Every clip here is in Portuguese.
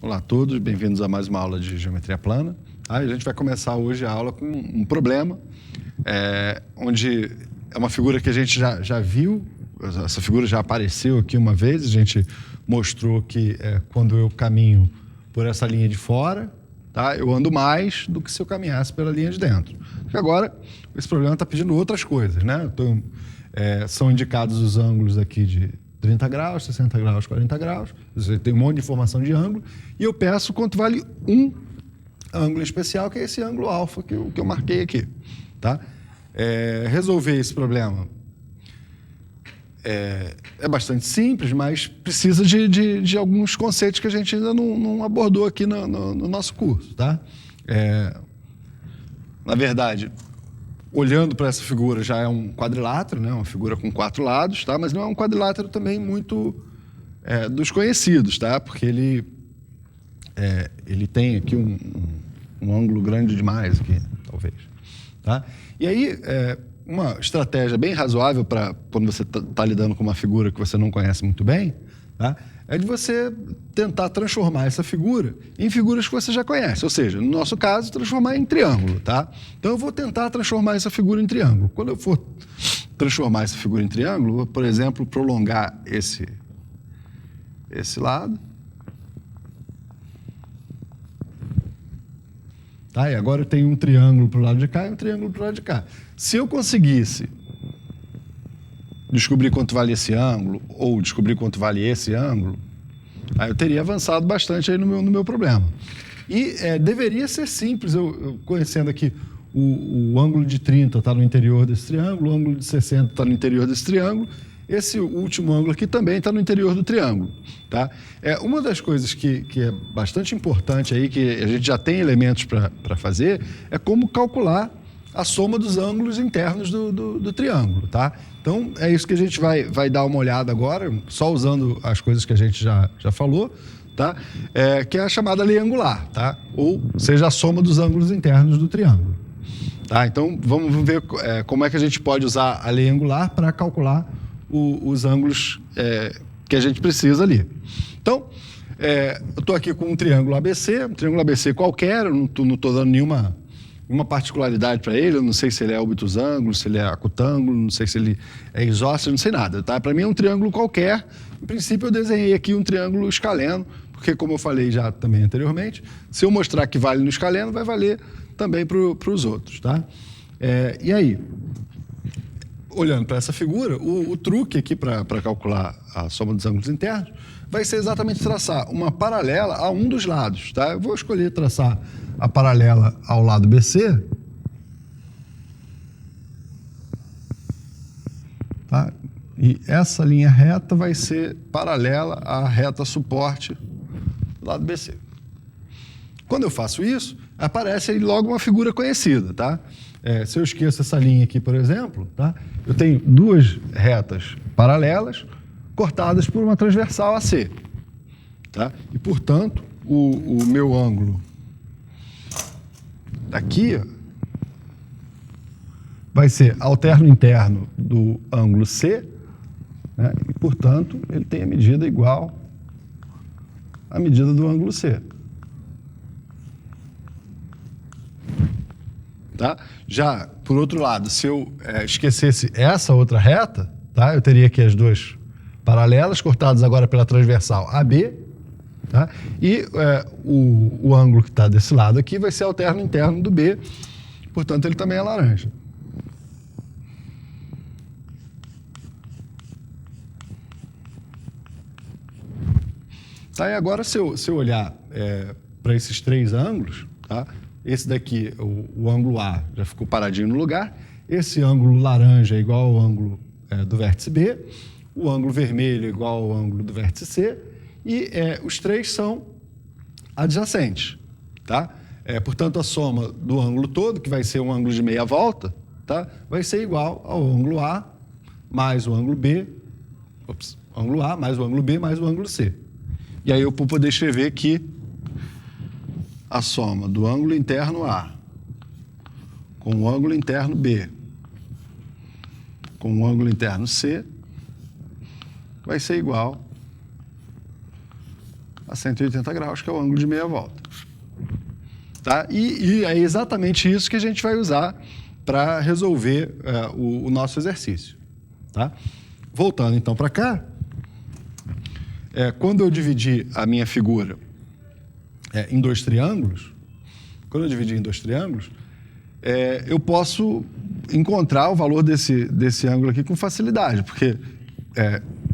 Olá a todos, bem-vindos a mais uma aula de geometria plana. A gente vai começar hoje a aula com um problema, onde é uma figura que a gente já viu, essa figura já apareceu aqui uma vez, a gente mostrou que quando eu caminho por essa linha de fora, tá, eu ando mais do que se eu caminhasse pela linha de dentro. Porque agora, esse problema está pedindo outras coisas, né? Então, são indicados os ângulos aqui de 30 graus, 60 graus, 40 graus. Você tem um monte de informação de ângulo. E eu peço quanto vale um ângulo especial, que é esse ângulo alfa que eu marquei aqui. Tá? Resolver esse problema é bastante simples, mas precisa de alguns conceitos que a gente ainda não abordou aqui no nosso curso. Tá? Na verdade, olhando para essa figura, já é um quadrilátero, né? Uma figura com 4 lados, tá? Mas não é um quadrilátero também muito dos conhecidos, tá? Porque ele tem aqui um ângulo grande demais, aqui, talvez. Tá? E aí, uma estratégia bem razoável para quando você está lidando com uma figura que você não conhece muito bem, tá? É de você tentar transformar essa figura em figuras que você já conhece. Ou seja, no nosso caso, transformar em triângulo. Tá? Então, eu vou tentar transformar essa figura em triângulo. Quando eu for transformar essa figura em triângulo, eu vou, por exemplo, prolongar esse lado. Tá? E agora eu tenho um triângulo para o lado de cá e um triângulo para o lado de cá. Se eu conseguisse descobrir quanto vale esse ângulo, ou descobrir quanto vale esse ângulo, aí eu teria avançado bastante aí no meu problema. E deveria ser simples, eu conhecendo aqui, o ângulo de 30 está no interior desse triângulo, o ângulo de 60 está no interior desse triângulo, esse último ângulo aqui também está no interior do triângulo. Tá? Uma das coisas que é bastante importante aí, que a gente já tem elementos para fazer, é como calcular a soma dos ângulos internos do triângulo, tá? Então, é isso que a gente vai dar uma olhada agora, só usando as coisas que a gente já falou, tá? Que é a chamada lei angular, tá? Ou seja, a soma dos ângulos internos do triângulo. Tá? Então, vamos ver como é que a gente pode usar a lei angular para calcular os ângulos que a gente precisa ali. Então, eu estou aqui com um triângulo ABC qualquer, eu não estou dando nenhuma particularidade para ele, eu não sei se ele é obtusângulo, se ele é acutângulo, não sei se ele é isósceles, não sei nada, tá? Para mim é um triângulo qualquer. Em princípio eu desenhei aqui um triângulo escaleno, porque como eu falei já também anteriormente, se eu mostrar que vale no escaleno, vai valer também para os outros, tá? E aí, olhando para essa figura, o truque aqui para calcular a soma dos ângulos internos vai ser exatamente traçar uma paralela a um dos lados, tá? Eu vou escolher traçar a paralela ao lado BC, tá? E essa linha reta vai ser paralela à reta suporte do lado BC. Quando eu faço isso, aparece aí logo uma figura conhecida, tá? Se eu esqueço essa linha aqui, por exemplo, tá? Eu tenho duas retas paralelas cortadas por uma transversal AC, tá? E, portanto, o meu ângulo aqui vai ser alterno interno do ângulo C, né? E, portanto, ele tem a medida igual à medida do ângulo C. Tá? Já, por outro lado, se eu esquecesse essa outra reta, tá? Eu teria aqui as duas paralelas, cortadas agora pela transversal AB, tá? E o ângulo que está desse lado aqui vai ser alterno interno do B, portanto ele também é laranja. Tá? E agora, se eu olhar para esses três ângulos, tá? Esse daqui, o ângulo A, já ficou paradinho no lugar. Esse ângulo laranja é igual ao ângulo do vértice B. O ângulo vermelho é igual ao ângulo do vértice C. E os três são adjacentes. Tá? Portanto, a soma do ângulo todo, que vai ser um ângulo de meia volta, tá? Vai ser igual ao ângulo A mais o ângulo B. Ângulo A mais o ângulo B mais o ângulo C. E aí eu vou poder escrever que a soma do ângulo interno A com o ângulo interno B com o ângulo interno C vai ser igual a 180 graus, que é o ângulo de meia volta. Tá? E é exatamente isso que a gente vai usar para resolver o nosso exercício. Tá? Voltando então para cá, quando eu dividir a minha figura em dois triângulos, eu posso encontrar o valor desse ângulo aqui com facilidade, porque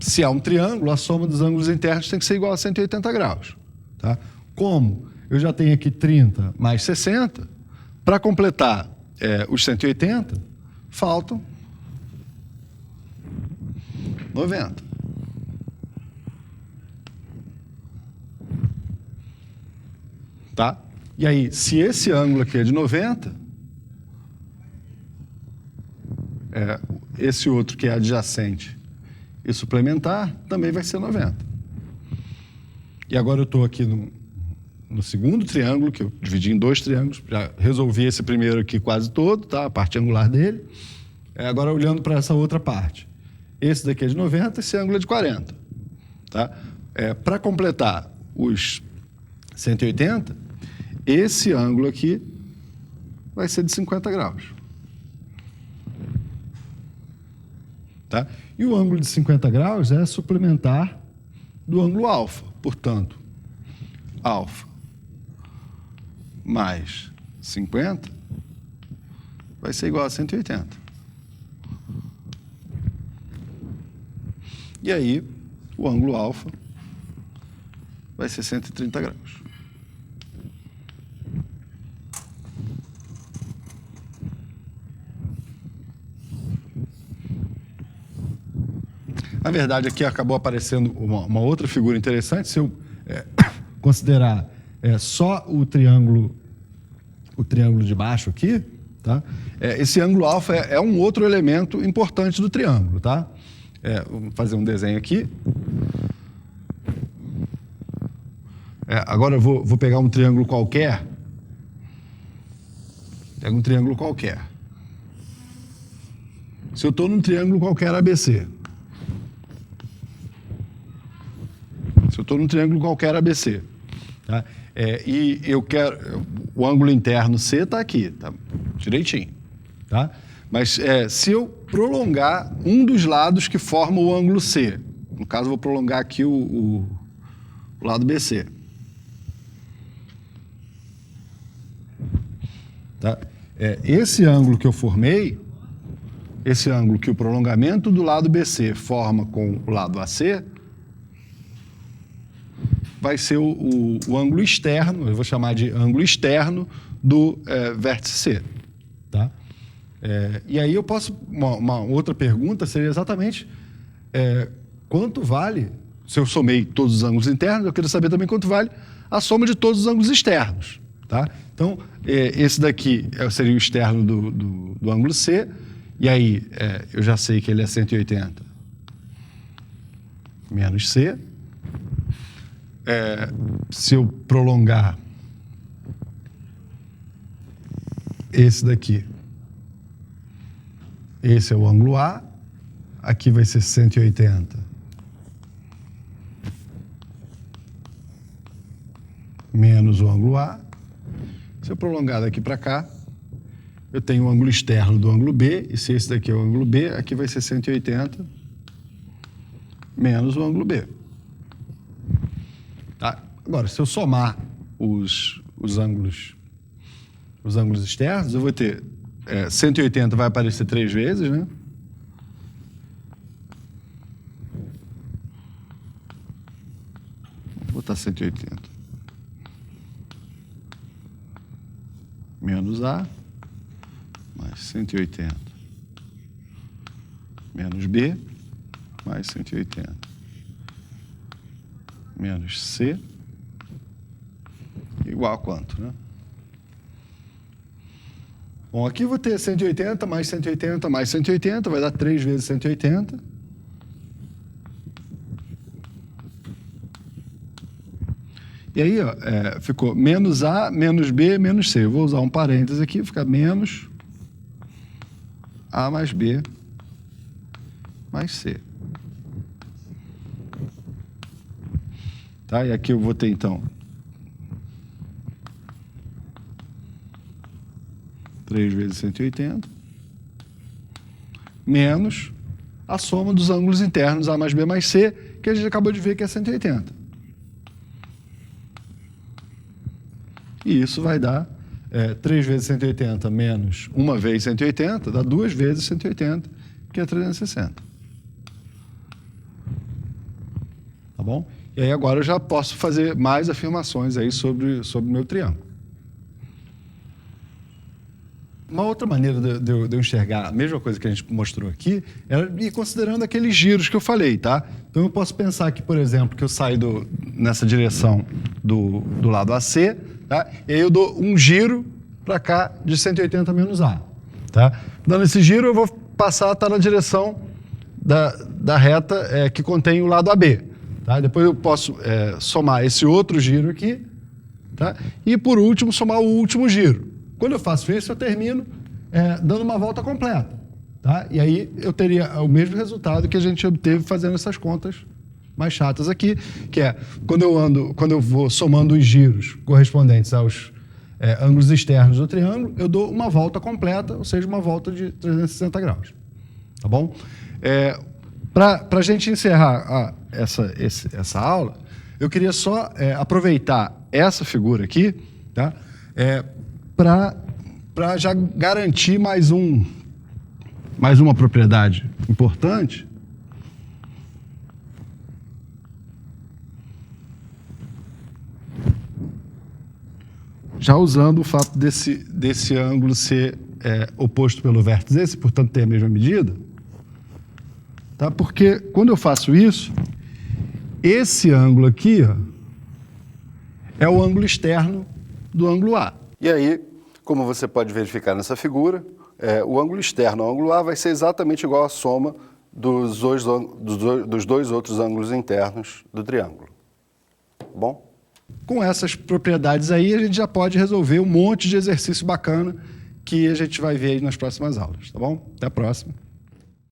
se há um triângulo, a soma dos ângulos internos tem que ser igual a 180 graus. Tá? Como eu já tenho aqui 30 mais 60, para completar os 180, faltam 90. Tá? E aí, se esse ângulo aqui é de 90, esse outro que é adjacente e suplementar também vai ser 90. E agora eu estou aqui no segundo triângulo, que eu dividi em dois triângulos, já resolvi esse primeiro aqui quase todo, tá? A parte angular dele. Agora olhando para essa outra parte. Esse daqui é de 90, esse ângulo é de 40. Tá? Para completar os 180, esse ângulo aqui vai ser de 50 graus. Tá? E o ângulo de 50 graus é suplementar do ângulo alfa. Portanto, alfa mais 50 vai ser igual a 180. E aí, o ângulo alfa vai ser 130 graus. Na verdade, aqui acabou aparecendo uma outra figura interessante. Se eu considerar só o triângulo de baixo aqui, tá? Esse ângulo alfa é um outro elemento importante do triângulo. Tá? Vamos fazer um desenho aqui. Agora eu vou pegar um triângulo qualquer. Pega um triângulo qualquer. Se eu estou num triângulo qualquer ABC. Tá? E eu quero... O ângulo interno C está aqui, tá? Direitinho. Tá? Mas se eu prolongar um dos lados que forma o ângulo C, no caso eu vou prolongar aqui o lado BC. Tá? Esse ângulo que eu formei, esse ângulo que o prolongamento do lado BC forma com o lado AC, vai ser o ângulo externo, eu vou chamar de ângulo externo do vértice C. Tá? E aí eu posso... Uma outra pergunta seria exatamente quanto vale, se eu somei todos os ângulos internos, eu quero saber também quanto vale a soma de todos os ângulos externos. Tá? Então, esse daqui seria o externo do ângulo C, e aí eu já sei que ele é 180 menos C. Se eu prolongar esse daqui, esse é o ângulo A, aqui vai ser 180 menos o ângulo A. Se eu prolongar daqui para cá, eu tenho o ângulo externo do ângulo B, e se esse daqui é o ângulo B, aqui vai ser 180 menos o ângulo B. Tá? Agora, se eu somar os ângulos externos, eu vou ter 180 vai aparecer 3 vezes, né? Vou botar 180 menos A mais 180 menos B mais 180 menos C igual a quanto, né? Bom, aqui eu vou ter 180 mais 180 mais 180, vai dar 3 vezes 180. E aí, ó, ficou menos A, menos B, menos C. Eu vou usar um parênteses aqui, fica menos A mais B mais C. Tá? E aqui eu vou ter, então, 3 vezes 180, menos a soma dos ângulos internos A mais B mais C, que a gente acabou de ver que é 180. E isso vai dar 3 vezes 180 menos 1 vez 180, dá 2 vezes 180, que é 360. Tá bom? E aí agora eu já posso fazer mais afirmações aí sobre o meu triângulo. Uma outra maneira de eu enxergar a mesma coisa que a gente mostrou aqui era ir considerando aqueles giros que eu falei, tá? Então eu posso pensar aqui, por exemplo, que eu saio nessa direção do lado AC, tá? E aí eu dou um giro para cá de 180 menos A, tá? Dando esse giro, eu vou passar a estar na direção da reta que contém o lado AB, tá? Depois eu posso somar esse outro giro aqui, tá? E por último, somar o último giro. Quando eu faço isso, eu termino dando uma volta completa, tá? E aí eu teria o mesmo resultado que a gente obteve fazendo essas contas mais chatas aqui, que é quando eu vou somando os giros correspondentes aos ângulos externos do triângulo, eu dou uma volta completa, ou seja, uma volta de 360 graus, tá bom? Para a gente encerrar essa aula, eu queria só aproveitar essa figura aqui, tá? Para já garantir mais uma propriedade importante, já usando o fato desse ângulo ser oposto pelo vértice esse, portanto ter a mesma medida, tá? Porque quando eu faço isso, esse ângulo aqui, ó, é o ângulo externo do ângulo A. E aí, como você pode verificar nessa figura, o ângulo externo ao ângulo A vai ser exatamente igual à soma dos dois outros ângulos internos do triângulo. Bom? Com essas propriedades aí, a gente já pode resolver um monte de exercício bacana que a gente vai ver aí nas próximas aulas, tá bom? Até a próxima.